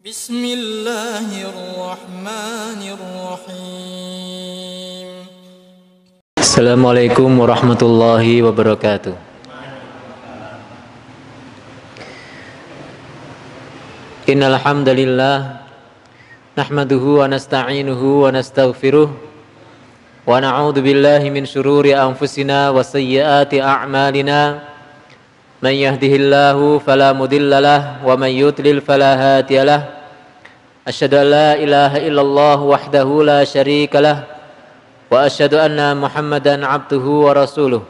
Bismillahirrahmanirrahim. Assalamualaikum warahmatullahi wabarakatuh. Innal hamdalillah nahmaduhu wa nasta'inuhu wa nastaghfiruh wa na'udzu billahi min shururi anfusina wa sayyiati a'malina. Man yahdihillahu fala mudhillalah wa man yudlil fala hadiyalah. Asyhadu an la ilaha illallah wahdahu la syarikalah wa asyhadu anna Muhammadan abduhu wa rasuluh.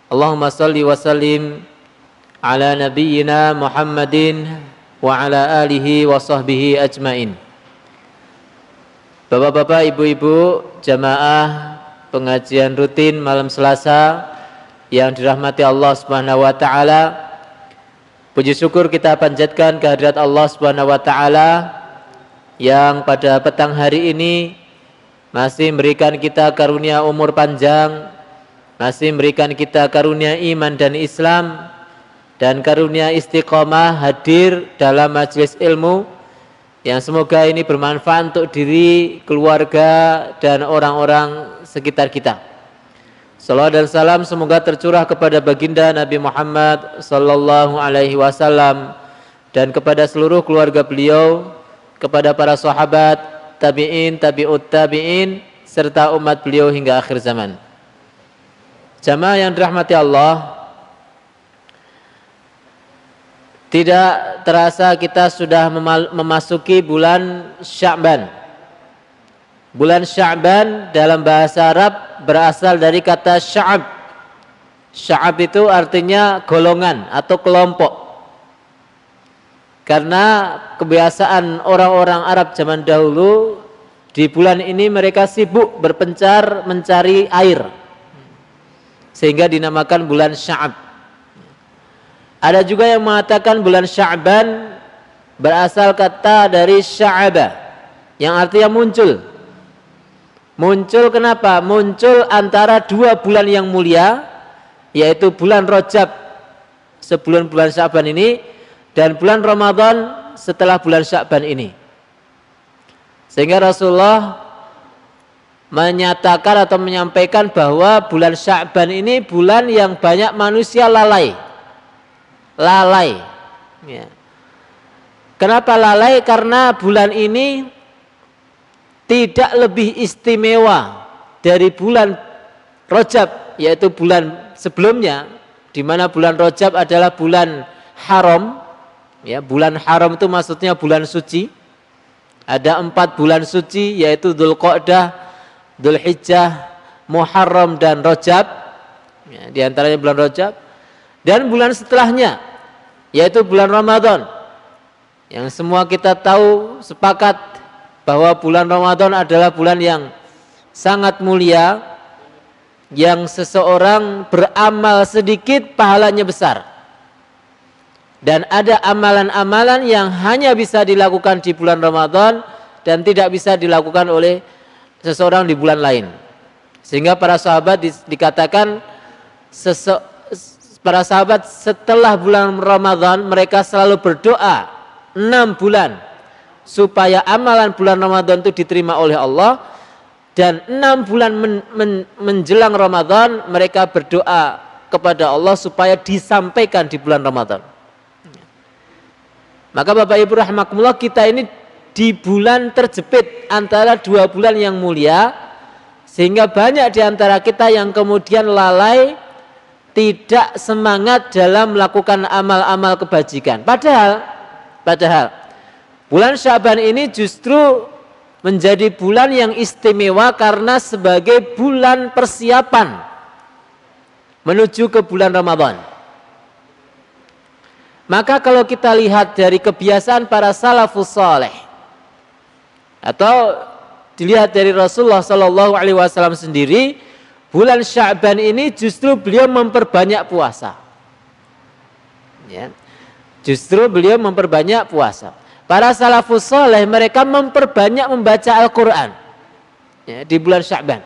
Allahumma salli wa sallim ala nabiyyina Muhammadin wa ala alihi wa sahbihi ajmain. Bapak-bapak, ibu-ibu, jamaah pengajian rutin malam Selasa yang dirahmati Allah Subhanahu wa taala, puji syukur kita panjatkan kehadirat Allah Subhanahu wa taala yang pada petang hari ini masih memberikan kita karunia umur panjang, masih memberikan kita karunia iman dan Islam, dan karunia istiqomah hadir dalam majelis ilmu yang semoga ini bermanfaat untuk diri, keluarga, dan orang-orang sekitar kita. Salawat dan salam semoga tercurah kepada baginda Nabi Muhammad sallallahu alaihi wasallam dan kepada seluruh keluarga beliau, kepada para sahabat, tabi'in, tabi'ut tabi'in, serta umat beliau hingga akhir zaman. Jamaah yang dirahmati Allah, tidak terasa kita sudah memasuki bulan Sya'ban. Bulan Sya'ban dalam bahasa Arab berasal dari kata sya'ab. Sya'ab itu artinya golongan atau kelompok. Karena kebiasaan orang-orang Arab zaman dahulu, di bulan ini mereka sibuk berpencar mencari air, sehingga dinamakan bulan Sya'ab. Ada juga yang mengatakan bulan Sya'ban berasal kata dari sya'aba, yang artinya muncul. Muncul kenapa? Muncul antara dua bulan yang mulia, yaitu bulan Rajab sebelum bulan Sya'ban ini, dan bulan Ramadan setelah bulan Sya'ban ini. Sehingga Rasulullah menyatakan atau menyampaikan bahwa bulan Sya'ban ini bulan yang banyak manusia lalai. Ya. Kenapa lalai? Karena bulan ini tidak lebih istimewa dari bulan Rajab, yaitu bulan sebelumnya, di mana bulan Rajab adalah bulan haram. Ya, bulan haram itu maksudnya bulan suci. Ada 4 bulan suci, yaitu Dzulqa'dah, Dzulhijjah, Muharram, dan Rajab. Ya, di antaranya bulan Rajab. Dan bulan setelahnya, yaitu bulan Ramadan, yang semua kita tahu sepakat bahwa bulan Ramadan adalah bulan yang sangat mulia, yang seseorang beramal sedikit pahalanya besar. Dan ada amalan-amalan yang hanya bisa dilakukan di bulan Ramadan dan tidak bisa dilakukan oleh seseorang di bulan lain. Sehingga para sahabat dikatakan para sahabat setelah bulan Ramadan mereka selalu berdoa 6 bulan supaya amalan bulan Ramadan itu diterima oleh Allah, dan 6 bulan menjelang Ramadan mereka berdoa kepada Allah supaya disampaikan di bulan Ramadan. Maka Bapak Ibu rahimakumullah, kita ini di bulan terjepit antara 2 bulan yang mulia, sehingga banyak di antara kita yang kemudian lalai, tidak semangat dalam melakukan amal-amal kebajikan. Padahal bulan Sya'ban ini justru menjadi bulan yang istimewa karena sebagai bulan persiapan menuju ke bulan Ramadan. Maka kalau kita lihat dari kebiasaan para salafus saleh, atau dilihat dari Rasulullah Shallallahu Alaihi Wasallam sendiri, bulan Sya'ban ini justru beliau memperbanyak puasa. Ya, justru beliau memperbanyak puasa. Para salafus saleh mereka memperbanyak membaca Al-Quran, ya, di bulan Sya'ban.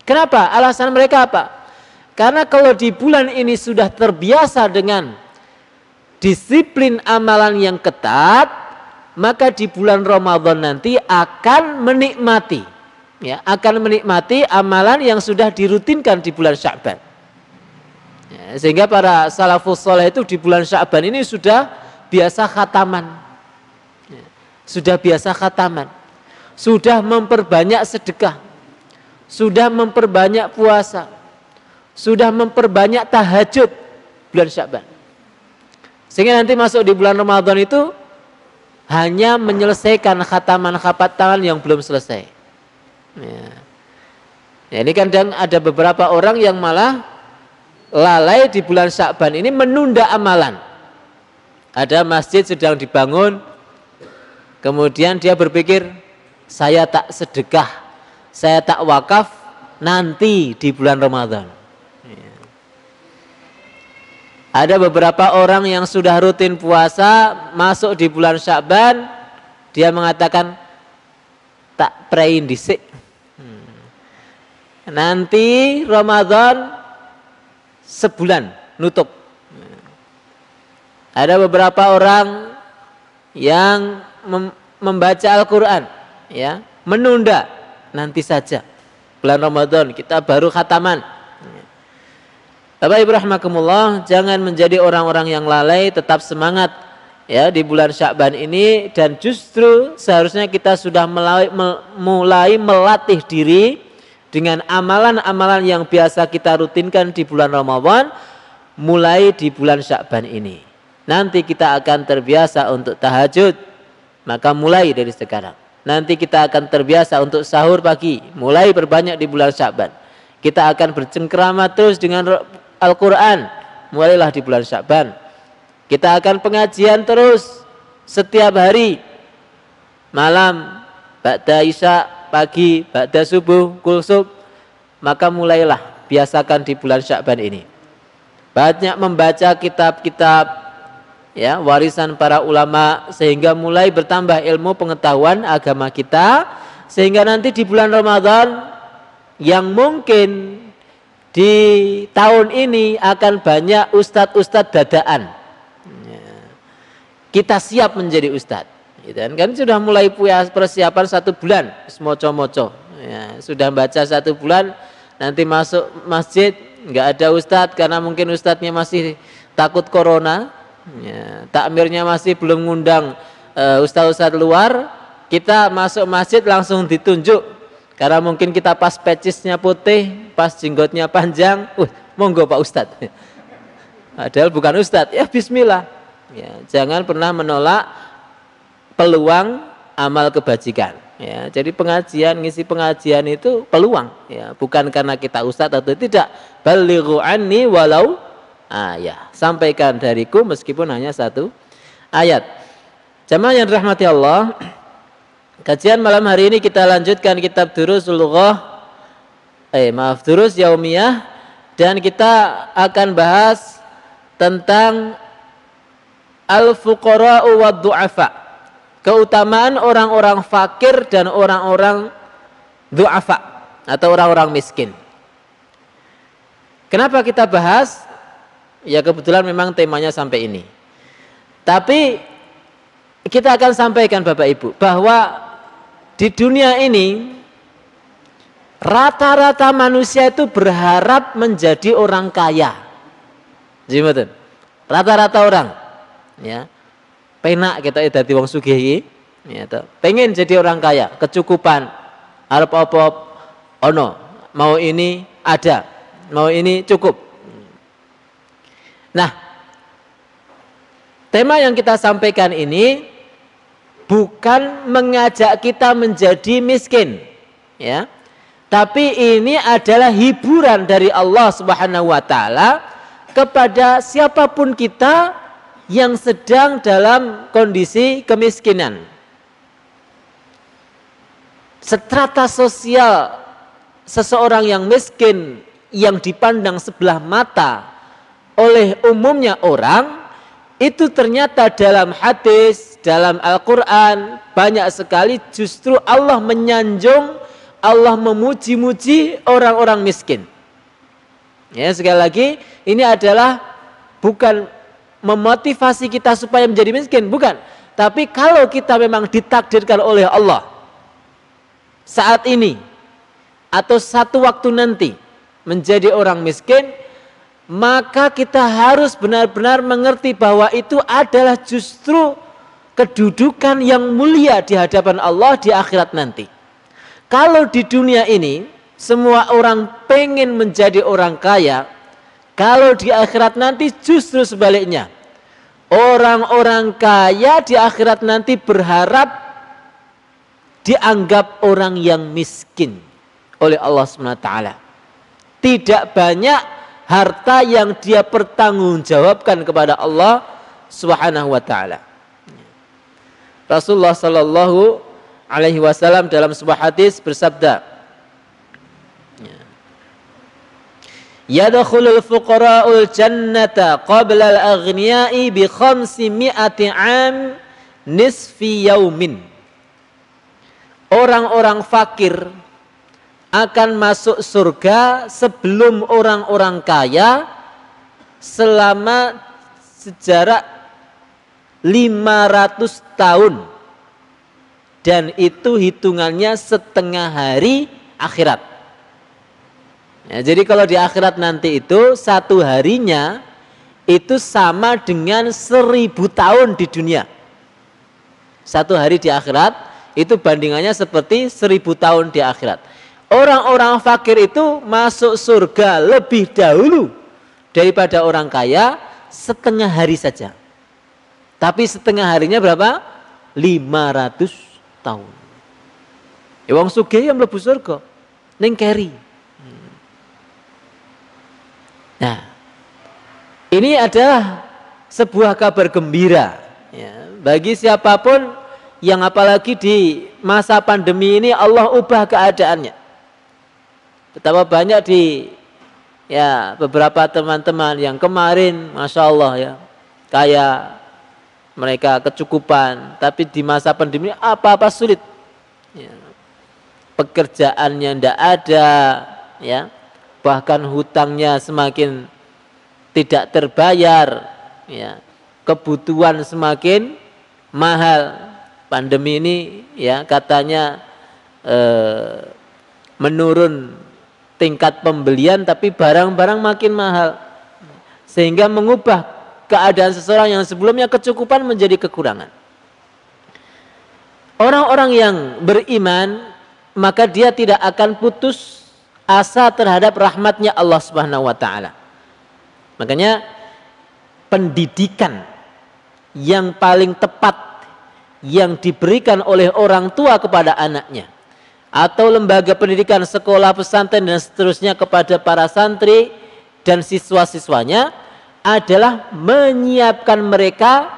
Kenapa? Alasan mereka apa? Karena kalau di bulan ini sudah terbiasa dengan disiplin amalan yang ketat, maka di bulan Ramadan nanti akan menikmati, ya, akan menikmati amalan yang sudah dirutinkan di bulan Sya'ban. Ya, sehingga para salafus saleh itu di bulan Sya'ban ini sudah biasa khataman, ya, sudah biasa khataman, sudah memperbanyak sedekah, sudah memperbanyak puasa, sudah memperbanyak tahajud bulan Sya'ban. Sehingga nanti masuk di bulan Ramadan itu hanya menyelesaikan khataman-khataman yang belum selesai. Ya. Ya, ini kadang ada beberapa orang yang malah lalai di bulan Sya'ban ini menunda amalan. Ada masjid sedang dibangun, kemudian dia berpikir, saya tak sedekah, saya tak wakaf nanti di bulan Ramadan. Ada beberapa orang yang sudah rutin puasa, masuk di bulan Sya'ban, dia mengatakan, tak prein dhisik. Nanti Ramadan sebulan nutup. Ada beberapa orang yang membaca Al-Quran, ya, menunda, nanti saja bulan Ramadan kita baru khataman. Bapak Ibu rahimakumullah, jangan menjadi orang-orang yang lalai, tetap semangat ya di bulan Sya'ban ini, dan justru seharusnya kita sudah mulai melatih diri dengan amalan-amalan yang biasa kita rutinkan di bulan Ramadan mulai di bulan Sya'ban ini. Nanti kita akan terbiasa untuk tahajud, maka mulai dari sekarang. Nanti kita akan terbiasa untuk sahur pagi, mulai berbanyak di bulan Sya'ban. Kita akan bercengkerama terus dengan Al-Quran, mulailah di bulan Sya'ban. Kita akan pengajian terus setiap hari, malam, ba'da isya, pagi, ba'da subuh, kulsub. Maka mulailah biasakan di bulan Sya'ban ini. Banyak membaca kitab-kitab, ya, warisan para ulama, sehingga mulai bertambah ilmu pengetahuan agama kita, sehingga nanti di bulan Ramadan yang mungkin di tahun ini akan banyak ustadz-ustadz dadaan. Kita siap menjadi ustadz. Kan sudah mulai persiapan 1 bulan, moco-moco. Ya, sudah baca 1 bulan, nanti masuk masjid nggak ada ustadz karena mungkin ustadznya masih takut corona. Ya, takmirnya masih belum ngundang ustadz-ustadz luar. Kita masuk masjid langsung ditunjuk. Karena mungkin kita pas pecisnya putih, pas jenggotnya panjang, monggo Pak Ustadz. Padahal bukan Ustadz, ya bismillah. Ya, jangan pernah menolak peluang amal kebajikan. Ya, jadi pengajian, ngisi pengajian itu peluang. Ya, bukan karena kita Ustadz atau tidak. Balighu anni walau ayat. Sampaikan dariku meskipun hanya 1 ayat. Jamaah yang dirahmati Allah, kajian malam hari ini kita lanjutkan kitab Durusul Lughah, Durus Yaumiyah, dan kita akan bahas tentang al-fuqara'u wad du'afa, keutamaan orang-orang fakir dan orang-orang du'afa atau orang-orang miskin. Kenapa kita bahas? Ya kebetulan memang temanya sampai ini. Tapi kita akan sampaikan Bapak Ibu bahwa di dunia ini rata-rata manusia itu berharap menjadi orang kaya. Jadi rata-rata orang, ya, penak kita dadi wong sugih, ya, pengen jadi orang kaya, kecukupan, arep apa ono, mau ini ada, mau ini cukup. Nah, tema yang kita sampaikan ini bukan mengajak kita menjadi miskin, ya. Tapi ini adalah hiburan dari Allah Subhanahu wa taala kepada siapapun kita yang sedang dalam kondisi kemiskinan. Strata sosial seseorang yang miskin yang dipandang sebelah mata oleh umumnya orang itu ternyata dalam hadis, dalam Al-Quran banyak sekali justru Allah menyanjung, Allah memuji-muji orang-orang miskin. Ya, sekali lagi ini adalah bukan memotivasi kita supaya menjadi miskin, bukan. Tapi kalau kita memang ditakdirkan oleh Allah saat ini atau satu waktu nanti menjadi orang miskin, maka kita harus benar-benar mengerti bahwa itu adalah justru kedudukan yang mulia di hadapan Allah di akhirat nanti. Kalau di dunia ini semua orang pengen menjadi orang kaya, kalau di akhirat nanti justru sebaliknya. Orang-orang kaya di akhirat nanti berharap dianggap orang yang miskin oleh Allah SWT. Tidak banyak harta yang dia pertanggungjawabkan kepada Allah Subhanahu wa taala. Rasulullah sallallahu alaihi wasallam dalam sebuah hadis bersabda, yadkhulul fuqara'ul jannata qabla al-aghniya'i bi 500 'am nisfi yaumin. Orang-orang fakir akan masuk surga sebelum orang-orang kaya selama sejarah 500 tahun, dan itu hitungannya setengah hari akhirat. Ya, jadi kalau di akhirat nanti itu satu harinya itu sama dengan 1000 tahun di dunia. Satu hari di akhirat itu bandingannya seperti 1000 tahun di akhirat. Orang-orang fakir itu masuk surga lebih dahulu daripada orang kaya setengah hari saja. Tapi setengah harinya berapa? 500 tahun. Ya wong sugih yang mlebu surga ning keri. Nah, ini adalah sebuah kabar gembira ya, bagi siapapun yang apalagi di masa pandemi ini Allah ubah keadaannya. Betapa banyak di ya beberapa teman-teman yang kemarin Masya Allah ya kaya, mereka kecukupan, tapi di masa pandemi apa-apa sulit ya. Pekerjaannya tidak ada ya, bahkan hutangnya semakin tidak terbayar ya, kebutuhan semakin mahal. Pandemi ini ya katanya menurun tingkat pembelian, tapi barang-barang makin mahal, sehingga mengubah keadaan seseorang yang sebelumnya kecukupan menjadi kekurangan. Orang-orang yang beriman maka dia tidak akan putus asa terhadap rahmatnya Allah Subhanahu wa taala. Makanya pendidikan yang paling tepat yang diberikan oleh orang tua kepada anaknya, atau lembaga pendidikan sekolah, pesantren dan seterusnya kepada para santri dan siswa-siswanya adalah menyiapkan mereka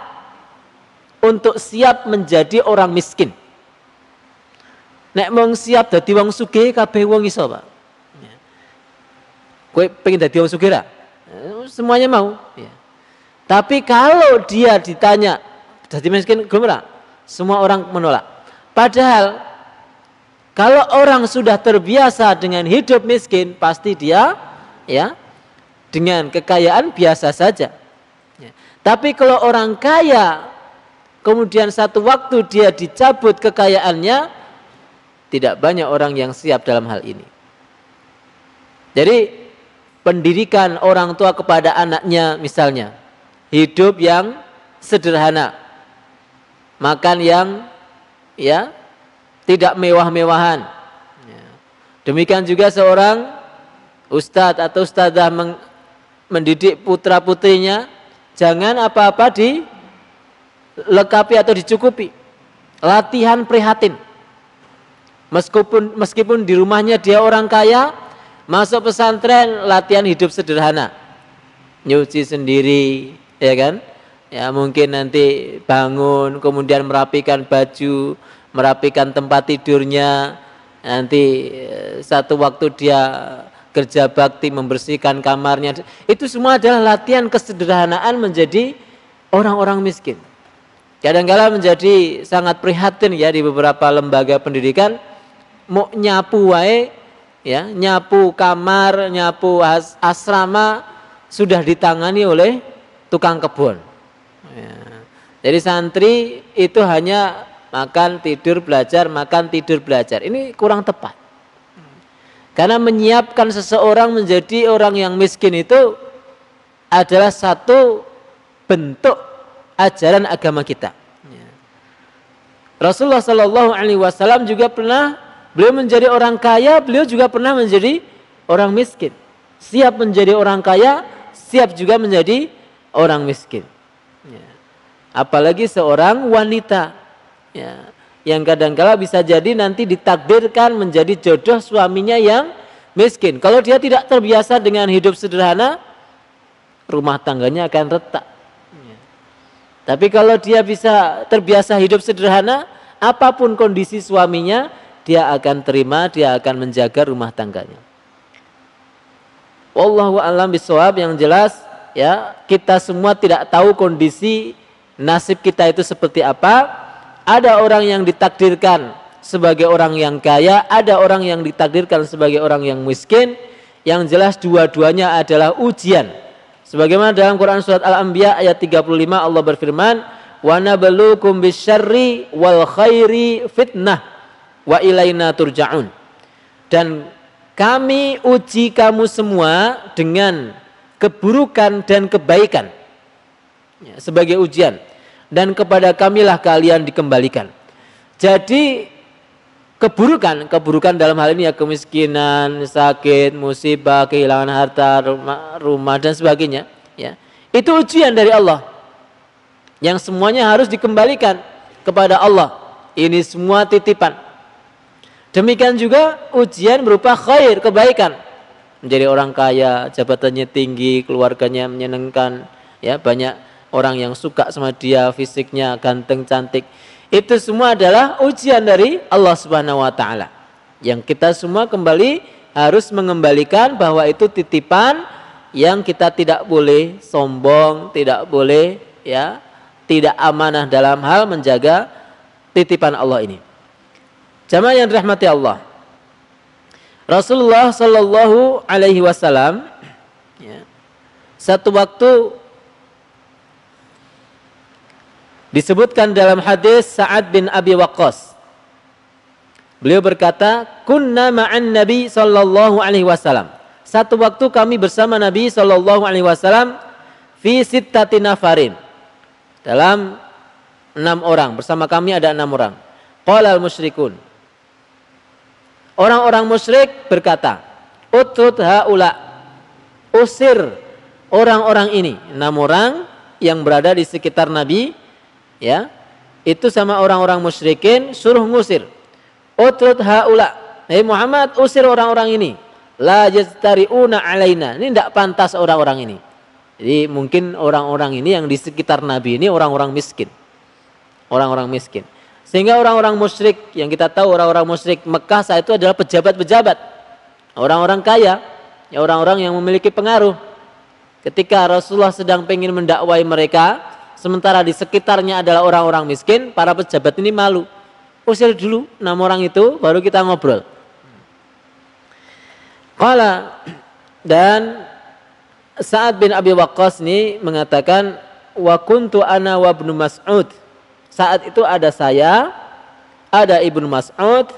untuk siap menjadi orang miskin. Nek mong siap dadi wong sugih kabeh wong iso, Pak. Kowe pengen dadi wong sugih ra? Semuanya mau, ya. Tapi kalau dia ditanya dadi miskin gelem ra? Semua orang menolak. Padahal kalau orang sudah terbiasa dengan hidup miskin, pasti dia ya dengan kekayaan biasa saja. Ya. Tapi kalau orang kaya, kemudian satu waktu dia dicabut kekayaannya, tidak banyak orang yang siap dalam hal ini. Jadi pendidikan orang tua kepada anaknya misalnya, hidup yang sederhana, makan yang ya tidak mewah-mewahan. Demikian juga seorang ustadz atau ustadzah mendidik putra-putrinya, jangan apa-apa dilengkapi atau dicukupi. Latihan prihatin. Meskipun di rumahnya dia orang kaya, masuk pesantren latihan hidup sederhana. Nyuci sendiri, ya kan? Ya mungkin nanti bangun, kemudian merapikan baju, merapikan tempat tidurnya. Nanti satu waktu dia kerja bakti membersihkan kamarnya. Itu semua adalah latihan kesederhanaan menjadi orang-orang miskin. Kadang-kala menjadi sangat prihatin ya di beberapa lembaga pendidikan, mau nyapu wae ya, nyapu kamar, nyapu asrama sudah ditangani oleh tukang kebun. Ya. Jadi santri itu hanya makan, tidur, belajar, makan, tidur, belajar. Ini kurang tepat. Karena menyiapkan seseorang menjadi orang yang miskin itu adalah satu bentuk ajaran agama kita. Rasulullah Shallallahu Alaihi Wasallam juga pernah, beliau menjadi orang kaya, beliau juga pernah menjadi orang miskin. Siap menjadi orang kaya, siap juga menjadi orang miskin. Apalagi seorang wanita, yang kadang-kala bisa jadi nanti ditakdirkan menjadi jodoh suaminya yang miskin. Kalau dia tidak terbiasa dengan hidup sederhana, rumah tangganya akan retak. Tapi kalau dia bisa terbiasa hidup sederhana, apapun kondisi suaminya, dia akan terima, dia akan menjaga rumah tangganya. Wallahu a'lam bishawab. Yang jelas ya, kita semua tidak tahu kondisi nasib kita itu seperti apa. Ada orang yang ditakdirkan sebagai orang yang kaya, ada orang yang ditakdirkan sebagai orang yang miskin. Yang jelas dua-duanya adalah ujian. Sebagaimana dalam Quran surat Al-Anbiya ayat 35 Allah berfirman, "Wa nabluukum bisyarri wal khairi fitnah wa ilaina turja'un." Dan kami uji kamu semua dengan keburukan dan kebaikan, sebagai ujian, dan kepada kamilah kalian dikembalikan. Jadi keburukan dalam hal ini ya kemiskinan, sakit, musibah, kehilangan harta, rumah dan sebagainya, ya. Itu ujian dari Allah. Yang semuanya harus dikembalikan kepada Allah. Ini semua titipan. Demikian juga ujian berupa khair, kebaikan. Menjadi orang kaya, jabatannya tinggi, keluarganya menyenangkan, ya, banyak orang yang suka sama dia, fisiknya ganteng, cantik. Itu semua adalah ujian dari Allah Subhanahu wa taala. Yang kita semua kembali harus mengembalikan bahwa itu titipan yang kita tidak boleh sombong, tidak boleh ya, tidak amanah dalam hal menjaga titipan Allah ini. Jamaah yang dirahmati Allah. Rasulullah Shallallahu Alaihi Wasallam ya, satu waktu disebutkan dalam hadis Sa'ad bin Abi Waqqas. Beliau berkata, "Kunna ma'an Nabi sallallahu alaihi wasallam." Satu waktu kami bersama Nabi sallallahu alaihi wasallam fi sittati nafarin. Dalam 6 orang, bersama kami ada 6 orang. Qala al-musyrikun. Orang-orang musyrik berkata, "Utrud haula." Usir orang-orang ini, 6 orang yang berada di sekitar Nabi. Ya, itu sama orang-orang musyrikin, suruh ngusir. Utrud haula, hei Muhammad, usir orang-orang ini. La yajtari'una alaina. Ini tidak pantas orang-orang ini. Jadi mungkin orang-orang ini yang di sekitar Nabi ini orang-orang miskin. Orang-orang miskin. Sehingga orang-orang musyrik, yang kita tahu orang-orang musyrik Mekah saat itu adalah pejabat-pejabat. Orang-orang kaya, ya, orang-orang yang memiliki pengaruh. Ketika Rasulullah sedang pengen mendakwai mereka, sementara di sekitarnya adalah orang-orang miskin, para pejabat ini malu. Usir dulu 6 orang itu, baru kita ngobrol. Qala, dan Sa'ad bin Abi Waqqas ini mengatakan, "Wa kuntu ana wa Ibnu Mas'ud." Saat itu ada saya, ada Ibnu Mas'ud,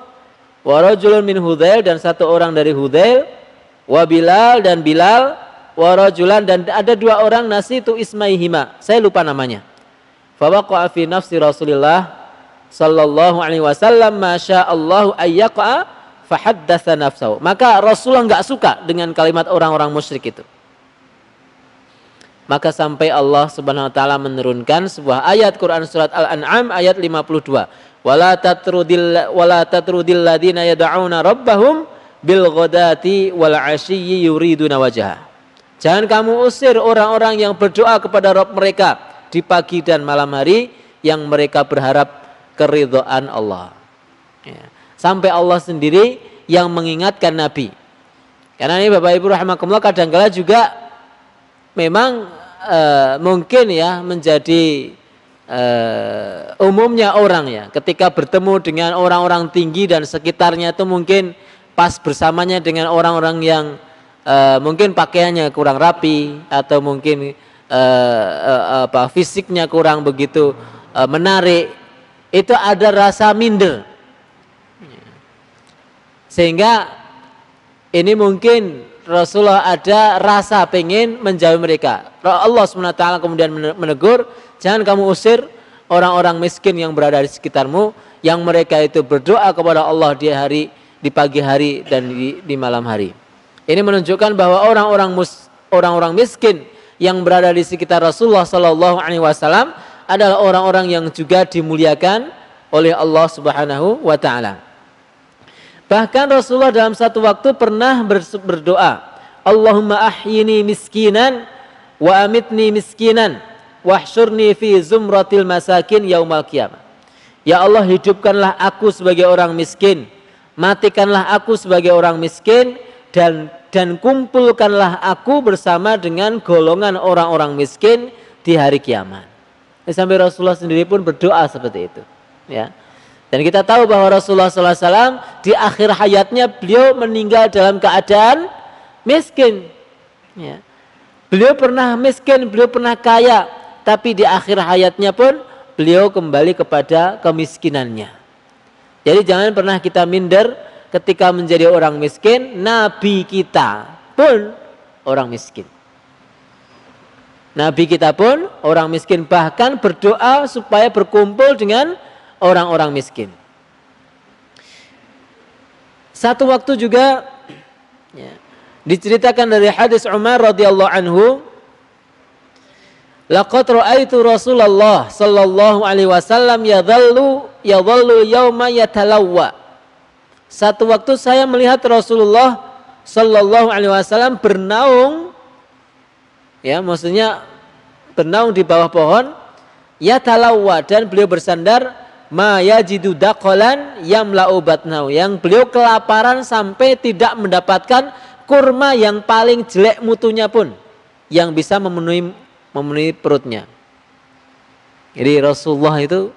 wa rajulun min Hudzail, dan 1 orang dari Hudzail, wa Bilal, dan Bilal, wa rajulan, dan ada 2 orang nasitu ismaihima, saya lupa namanya. Fa waqa'a fi nafsi Rasulillah sallallahu alaihi wasallam ma sya'allahu ayyaqa fa haddatsa nafsahu. Maka Rasulullah enggak suka dengan kalimat orang-orang musyrik itu. Maka sampai Allah Subhanahu wa taala menurunkan sebuah ayat Quran surat Al-An'am ayat 52. Wala tatrudil ladina yad'una rabbahum bil ghadati wal 'ashiyyi yuriduna wajha. Jangan kamu usir orang-orang yang berdoa kepada Rabb mereka di pagi dan malam hari, yang mereka berharap keridhaan Allah. Ya. Sampai Allah sendiri yang mengingatkan Nabi. Karena ini Bapak Ibu rahimakumullah, kadang-kala juga memang mungkin ya menjadi umumnya orang ya, ketika bertemu dengan orang-orang tinggi dan sekitarnya itu mungkin pas bersamanya dengan orang-orang yang mungkin pakaiannya kurang rapi, atau mungkin fisiknya kurang begitu menarik, itu ada rasa minder. Sehingga ini mungkin Rasulullah ada rasa pengen menjauhi mereka. Allah SWT kemudian menegur, jangan kamu usir orang-orang miskin yang berada di sekitarmu, yang mereka itu berdoa kepada Allah di pagi hari dan di malam hari. Ini menunjukkan bahwa orang-orang miskin yang berada di sekitar Rasulullah SAW adalah orang-orang yang juga dimuliakan oleh Allah Subhanahu wa taala. Bahkan Rasulullah dalam satu waktu pernah berdoa, Allahumma ahyini miskinan wa amitni miskinan wahsyurni fi zumratil masakin yaumal qiyamah. Ya Allah, hidupkanlah aku sebagai orang miskin, matikanlah aku sebagai orang miskin, dan kumpulkanlah aku bersama dengan golongan orang-orang miskin di hari kiamat. Sampai Rasulullah sendiri pun berdoa seperti itu, ya. Dan kita tahu bahwa Rasulullah SAW di akhir hayatnya beliau meninggal dalam keadaan miskin. Ya. Beliau pernah miskin, beliau pernah kaya, tapi di akhir hayatnya pun beliau kembali kepada kemiskinannya. Jadi jangan pernah kita minder ketika menjadi orang miskin. Nabi kita pun orang miskin. Nabi kita pun orang miskin, bahkan berdoa supaya berkumpul dengan orang-orang miskin. Satu waktu juga ya, diceritakan dari hadis Umar radhiyallahu anhu, laqad ra'aitu Rasulullah sallallahu alaihi wasallam yadhallu yauma yatalawwa. Satu waktu saya melihat Rasulullah sallallahu alaihi wasallam bernaung, ya maksudnya bernaung di bawah pohon, yatalawwa, dan beliau bersandar ma yajidu daqalan yamla'u batnahu, yang beliau kelaparan sampai tidak mendapatkan kurma yang paling jelek mutunya pun yang bisa memenuhi perutnya. Jadi Rasulullah itu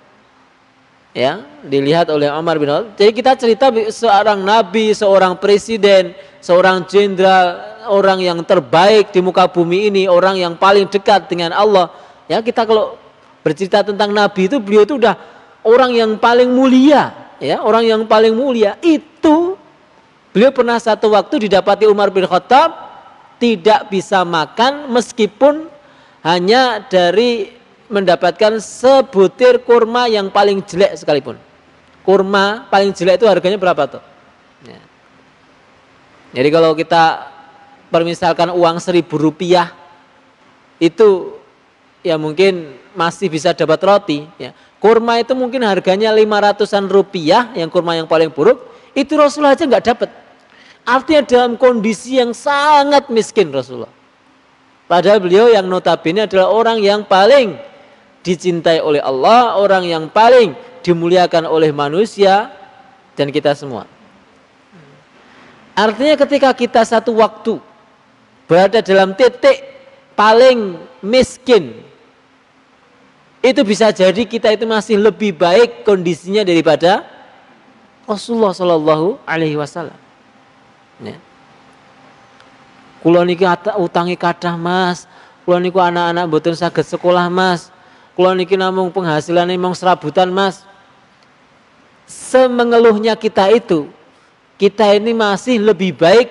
ya dilihat oleh Umar bin Khattab. Jadi kita cerita seorang nabi, seorang presiden, seorang jenderal, orang yang terbaik di muka bumi ini, orang yang paling dekat dengan Allah. Ya, kita kalau bercerita tentang nabi itu, beliau itu udah orang yang paling mulia, ya, orang yang paling mulia. Itu beliau pernah satu waktu didapati Umar bin Khattab tidak bisa makan meskipun hanya dari mendapatkan sebutir kurma yang paling jelek sekalipun. Kurma paling jelek itu harganya berapa tuh? Ya. Jadi kalau kita permisalkan uang 1.000 rupiah itu ya mungkin masih bisa dapat roti, ya. Kurma itu mungkin harganya 500-an rupiah, yang kurma yang paling buruk, itu Rasulullah aja nggak dapat. Artinya dalam kondisi yang sangat miskin Rasulullah. Padahal beliau yang notabene adalah orang yang paling dicintai oleh Allah, orang yang paling dimuliakan oleh manusia dan kita semua. Artinya ketika kita satu waktu berada dalam titik paling miskin, itu bisa jadi kita itu masih lebih baik kondisinya daripada Rasulullah Shallallahu Alaihi Wasallam. Ya. Kula niki utangi kathah Mas, kula niku anak-anak mboten saged sekolah Mas, kula niki namung penghasilannya mung serabutan Mas. Semengeluhnya kita itu, kita ini masih lebih baik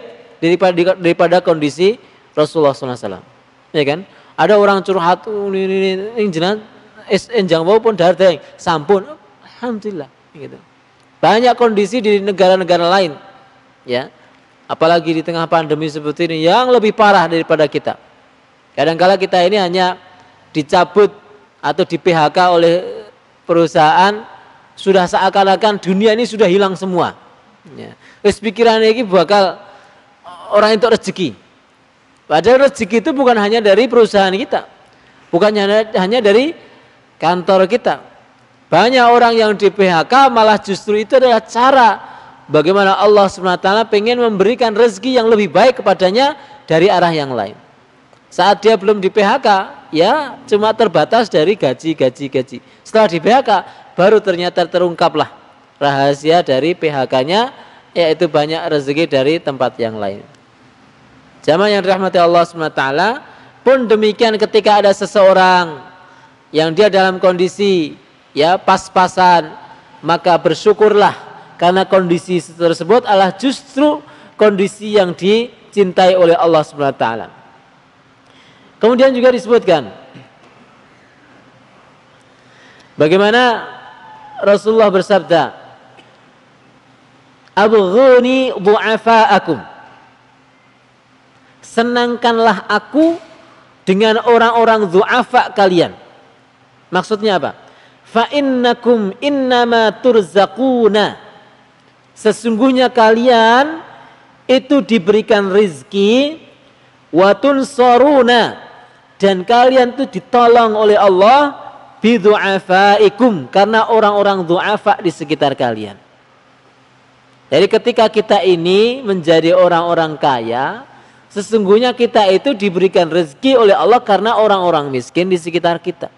daripada kondisi Rasulullah SAW. Ya kan? Ada orang curhat ini jenengan enjang maupun dardeng sampun, alhamdulillah gitu. Banyak kondisi di negara-negara lain, ya. Apalagi di tengah pandemi seperti ini yang lebih parah daripada kita. Kadang-kala kita ini hanya dicabut atau di PHK oleh perusahaan, sudah seakan-akan dunia ini sudah hilang semua. Ya. Terus pikirannya ini bakal orang itu rezeki. Padahal rezeki itu bukan hanya dari perusahaan kita, bukan hanya dari kantor kita. Banyak orang yang di PHK malah justru itu adalah cara bagaimana Allah SWT pengen memberikan rezeki yang lebih baik kepadanya dari arah yang lain. Saat dia belum di PHK, ya cuma terbatas dari gaji. Setelah di PHK, baru ternyata terungkaplah rahasia dari PHK-nya, yaitu banyak rezeki dari tempat yang lain. Jamaah yang dirahmati Allah SWT, pun demikian ketika ada seseorang yang dia dalam kondisi ya pas-pasan, maka bersyukurlah karena kondisi tersebut adalah justru kondisi yang dicintai oleh Allah Subhanahu wa taala. Kemudian juga disebutkan bagaimana Rasulullah bersabda, "Abghuni du'afa'akum." Senangkanlah aku dengan orang-orang du'afa kalian. Maksudnya apa? Fa innakum innama turzaquna. Sesungguhnya kalian itu diberikan rizki, wa tunsaruna, dan kalian itu ditolong oleh Allah bidu'afaikum, karena orang-orang du'afa di sekitar kalian. Jadi ketika kita ini menjadi orang-orang kaya, sesungguhnya kita itu diberikan rezeki oleh Allah karena orang-orang miskin di sekitar kita.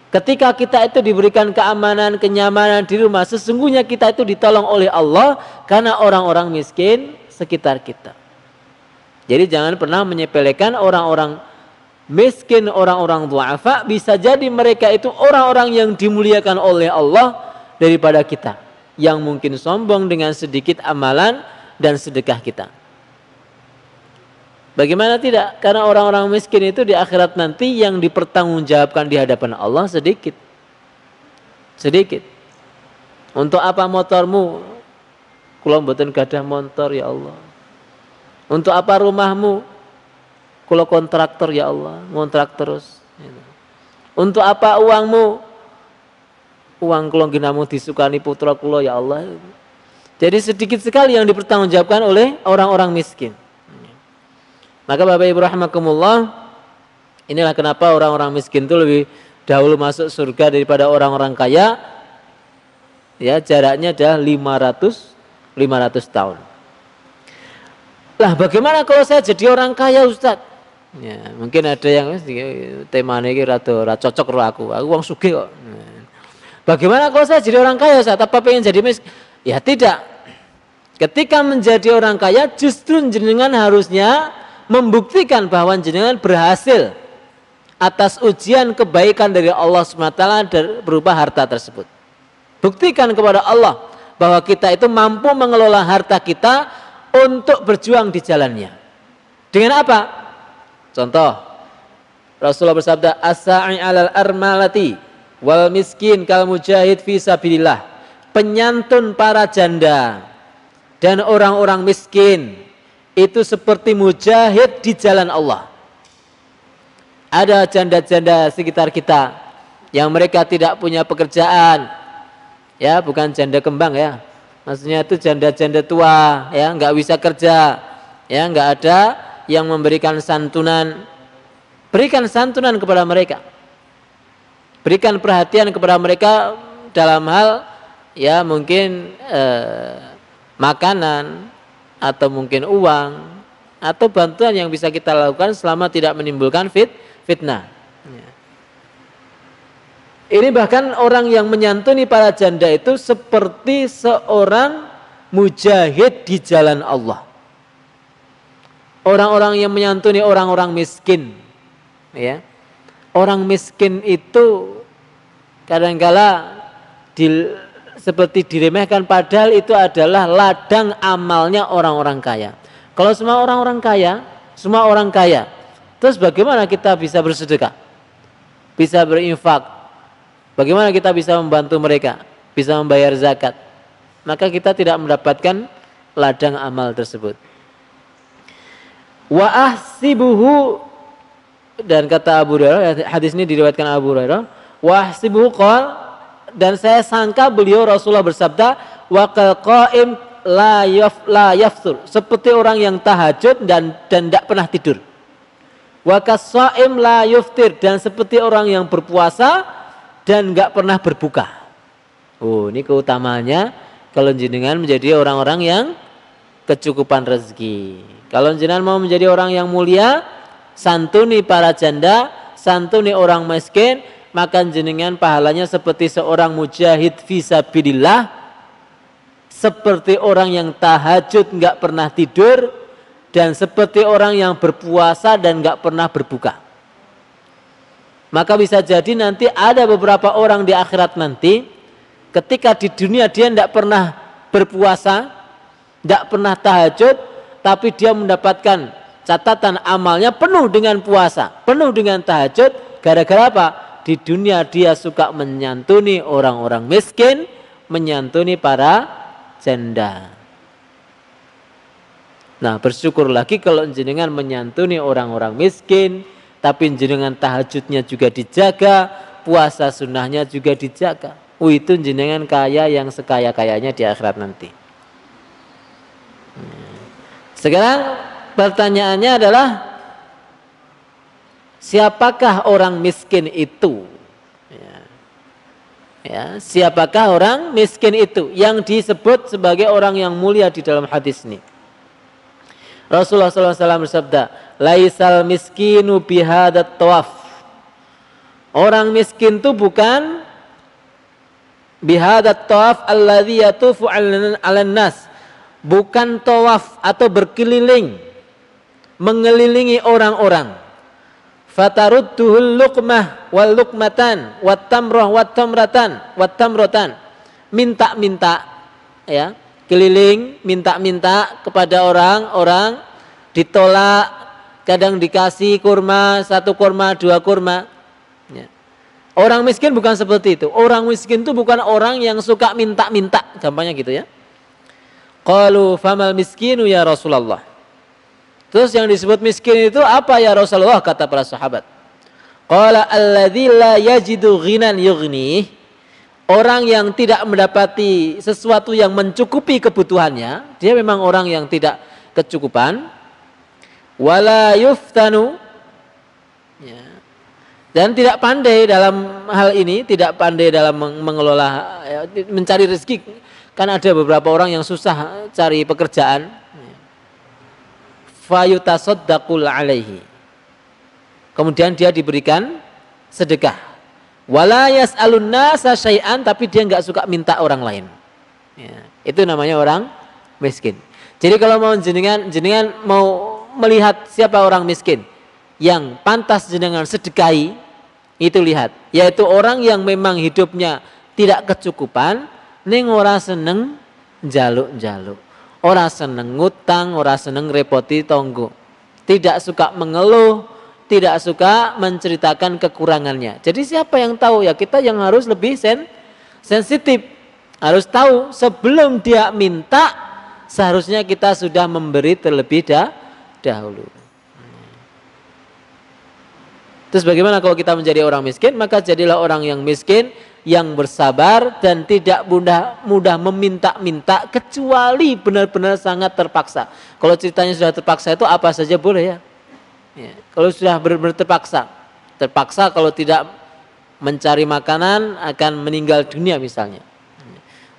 Ketika kita itu diberikan keamanan, kenyamanan di rumah, sesungguhnya kita itu ditolong oleh Allah karena orang-orang miskin sekitar kita. Jadi jangan pernah menyepelekan orang-orang miskin, orang-orang du'afa. Bisa jadi mereka itu orang-orang yang dimuliakan oleh Allah daripada kita, yang mungkin sombong dengan sedikit amalan dan sedekah kita. Bagaimana tidak? Karena orang-orang miskin itu di akhirat nanti yang dipertanggungjawabkan di hadapan Allah sedikit. Sedikit. Untuk apa motormu? Kula mboten gadah motor ya Allah. Untuk apa rumahmu? Kula kontraktor ya Allah, ngontrak terus. Untuk apa uangmu? Uang kula ginamu disukani putra kula ya Allah. Jadi sedikit sekali yang dipertanggungjawabkan oleh orang-orang miskin. Maka Bapak Ibu rahimakumullah, inilah kenapa orang-orang miskin itu lebih dahulu masuk surga daripada orang-orang kaya. Ya, jaraknya adalah 500 tahun. Lah bagaimana kalau saya jadi orang kaya, Ustaz? Ya, mungkin ada yang temanya ini rada cocok karo aku wong sugih kok. Bagaimana kalau saya jadi orang kaya, Ustaz? Apa pengen jadi miskin? Ya tidak. Ketika menjadi orang kaya justru jenengan harusnya membuktikan bahwa jenengan berhasil atas ujian kebaikan dari Allah SWT berupa harta tersebut. Buktikan kepada Allah bahwa kita itu mampu mengelola harta kita untuk berjuang di jalannya. Dengan apa? Contoh, Rasulullah bersabda, as-sa'i 'alal armalati wal miskin kal mujahid fi sabilillah. Penyantun para janda dan orang-orang miskin itu seperti mujahid di jalan Allah. Ada janda-janda sekitar kita yang mereka tidak punya pekerjaan, ya bukan janda kembang ya, maksudnya itu janda-janda tua, ya nggak bisa kerja, ya nggak ada yang memberikan santunan. Berikan santunan kepada mereka, berikan perhatian kepada mereka dalam hal ya mungkin makanan, atau mungkin uang, atau bantuan yang bisa kita lakukan selama tidak menimbulkan fitnah. Ini bahkan orang yang menyantuni para janda itu seperti seorang mujahid di jalan Allah. Orang-orang yang menyantuni orang-orang miskin, ya, orang miskin itu kadang-kala seperti diremehkan, padahal itu adalah ladang amalnya orang-orang kaya. Kalau semua orang-orang kaya, semua orang kaya, terus bagaimana kita bisa bersedekah, bisa berinfak, bagaimana kita bisa membantu mereka, bisa membayar zakat? Maka kita tidak mendapatkan ladang amal tersebut. Wa ahsibuhu, dan kata Abu Hurairah, hadis ini diriwayatkan Abu Hurairah, wa ahsibuhu qala, dan saya sangka beliau Rasulullah bersabda, wa qaim la yaftur, seperti orang yang tahajud dan tidak pernah tidur. Wa qaim la yuftir, dan seperti orang yang berpuasa dan enggak pernah berbuka. Oh, ini keutamaannya kalau jenengan menjadi orang-orang yang kecukupan rezeki. Kalau jenengan mau menjadi orang yang mulia, santuni para janda, santuni orang miskin, maka jenengan pahalanya seperti seorang mujahid fisabilillah, seperti orang yang tahajud enggak pernah tidur, dan seperti orang yang berpuasa dan enggak pernah berbuka. Maka bisa jadi nanti ada beberapa orang di akhirat nanti, ketika di dunia dia tidak pernah berpuasa, tidak pernah tahajud, tapi dia mendapatkan catatan amalnya penuh dengan puasa, penuh dengan tahajud. Gara-gara apa? Di dunia dia suka menyantuni orang-orang miskin, menyantuni para janda. Nah, bersyukur lagi kalau jenengan menyantuni orang-orang miskin, tapi jenengan tahajudnya juga dijaga, puasa sunnahnya juga dijaga. Itu jenengan kaya yang sekaya-kayanya di akhirat nanti. Sekarang pertanyaannya adalah, siapakah orang miskin itu? Ya, siapakah orang miskin itu yang disebut sebagai orang yang mulia di dalam hadis ini? Rasulullah SAW bersabda, laisal miskinu bihadat tawaf. Orang miskin itu bukan bihadat tawaf alladhi yatufu alan nas, bukan tawaf atau berkeliling mengelilingi orang-orang. Fatarudduhul luqmah wal luqmatan wat tamrah wat tamratan wat tamratan, minta-minta, ya, keliling minta-minta kepada orang-orang, ditolak, kadang dikasih kurma, 1 kurma, 2 kurma, ya. Orang miskin bukan seperti itu. Orang miskin itu bukan orang yang suka minta-minta, gampangnya gitu ya. Qalu famal miskinu ya Rasulullah. Terus yang disebut miskin itu apa ya Rasulullah, kata para sahabat. Qala alladzi la yajidu ghinan yughni. Orang yang tidak mendapati sesuatu yang mencukupi kebutuhannya, dia memang orang yang tidak kecukupan. Wala yuftanu, ya, dan tidak pandai dalam hal ini, tidak pandai dalam mengelola, ya, mencari rezeki. Kan ada beberapa orang yang susah cari pekerjaan. Fayutasaddaqul alaihi, kemudian dia diberikan sedekah. Wala yas'alun nasa syai'an, tapi dia nggak suka minta orang lain. Ya, itu namanya orang miskin. Jadi kalau mau jenengan mau melihat siapa orang miskin yang pantas jenengan sedekahi, itu lihat, yaitu orang yang memang hidupnya tidak kecukupan, ning ora seneng jaluk-jaluk, ora seneng ngutang, ora seneng repoti tonggo, tidak suka mengeluh, tidak suka menceritakan kekurangannya. Jadi siapa yang tahu? Ya kita yang harus lebih sensitif, harus tahu sebelum dia minta, seharusnya kita sudah memberi terlebih dahulu. Terus bagaimana kalau kita menjadi orang miskin? Maka jadilah orang yang miskin, yang bersabar dan tidak mudah meminta-minta, kecuali benar-benar sangat terpaksa. Kalau ceritanya sudah terpaksa itu apa saja boleh ya. Ya, kalau sudah benar-benar terpaksa kalau tidak mencari makanan akan meninggal dunia misalnya.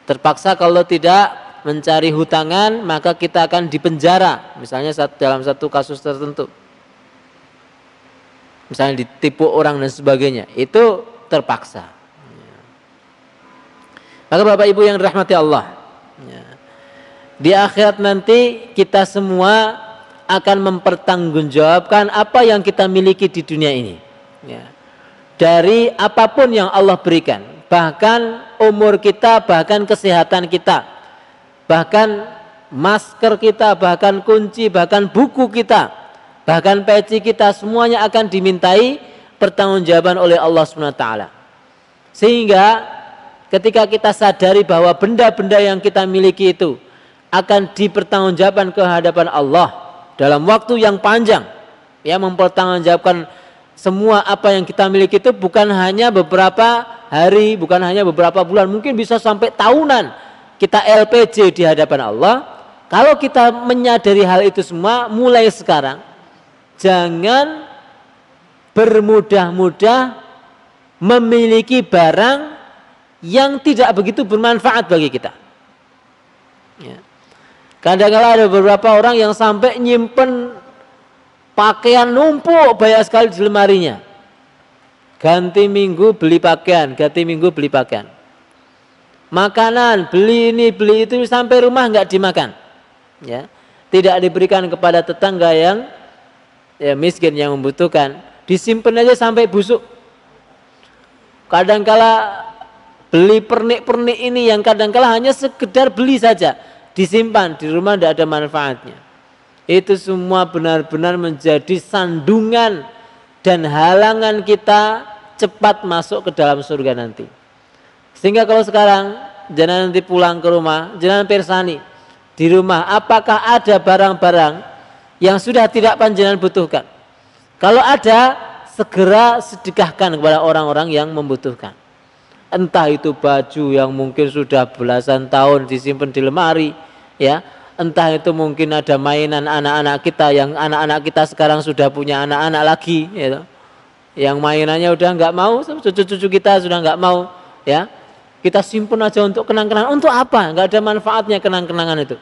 Terpaksa kalau tidak mencari hutangan maka kita akan dipenjara, misalnya dalam satu kasus tertentu. Misalnya ditipu orang dan sebagainya, itu terpaksa. Maka Bapak Ibu yang dirahmati Allah, di akhirat nanti kita semua akan mempertanggungjawabkan apa yang kita miliki di dunia ini, dari apapun yang Allah berikan, bahkan umur kita, bahkan kesehatan kita, bahkan masker kita, bahkan kunci, bahkan buku kita, bahkan peci kita, semuanya akan dimintai pertanggungjawaban oleh Allah SWT. Sehingga ketika kita sadari bahwa benda-benda yang kita miliki itu akan dipertanggungjawabkan ke hadapan Allah dalam waktu yang panjang, ya, mempertanggungjawabkan semua apa yang kita miliki itu bukan hanya beberapa hari, bukan hanya beberapa bulan, mungkin bisa sampai tahunan kita LPJ di hadapan Allah. Kalau kita menyadari hal itu semua, mulai sekarang jangan bermudah-mudah memiliki barang yang tidak begitu bermanfaat bagi kita. Ya. Kadang-kadang ada beberapa orang yang sampai nyimpen pakaian numpuk banyak sekali di lemarinya. Ganti minggu beli pakaian, ganti minggu beli pakaian. Makanan, beli ini, beli itu, sampai rumah nggak dimakan. Ya. Tidak diberikan kepada tetangga yang miskin, yang membutuhkan. Disimpan aja sampai busuk. Kadangkala beli pernik-pernik ini yang kadangkala hanya sekedar beli saja, disimpan di rumah tidak ada manfaatnya. Itu semua benar-benar menjadi sandungan dan halangan kita cepat masuk ke dalam surga nanti. Sehingga kalau sekarang jangan nanti pulang ke rumah, jangan persani di rumah apakah ada barang-barang yang sudah tidak panjenengan butuhkan. Kalau ada, segera sedekahkan kepada orang-orang yang membutuhkan. Entah itu baju yang mungkin sudah belasan tahun disimpan di lemari, ya. Entah itu mungkin ada mainan anak-anak kita yang anak-anak kita sekarang sudah punya anak-anak lagi, ya. Yang mainannya udah nggak mau, cucu-cucu kita sudah nggak mau, ya. Kita simpan aja untuk kenang-kenangan. Untuk apa? Nggak ada manfaatnya kenang-kenangan itu.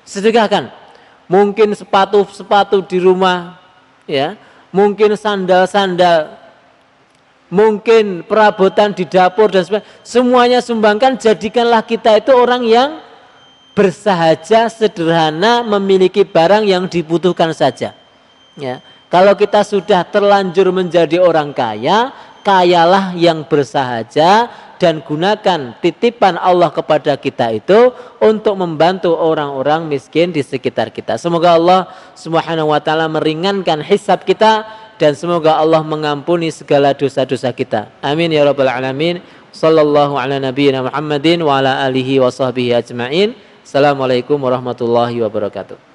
Sedekahkan. Mungkin sepatu-sepatu di rumah, ya. Mungkin sandal-sandal, mungkin perabotan di dapur dan sebagainya, semuanya sumbangkan. Jadikanlah kita itu orang yang bersahaja, sederhana, memiliki barang yang dibutuhkan saja. Ya. Kalau kita sudah terlanjur menjadi orang kaya, kayalah yang bersahaja dan gunakan titipan Allah kepada kita itu untuk membantu orang-orang miskin di sekitar kita. Semoga Allah Subhanahu wa taala meringankan hisab kita dan semoga Allah mengampuni segala dosa-dosa kita. Amin ya rabbal alamin. Sallallahu ala nabiyyina Muhammadin wa ala alihi wa sahbihi ajma'in. Assalamualaikum warahmatullahi wabarakatuh.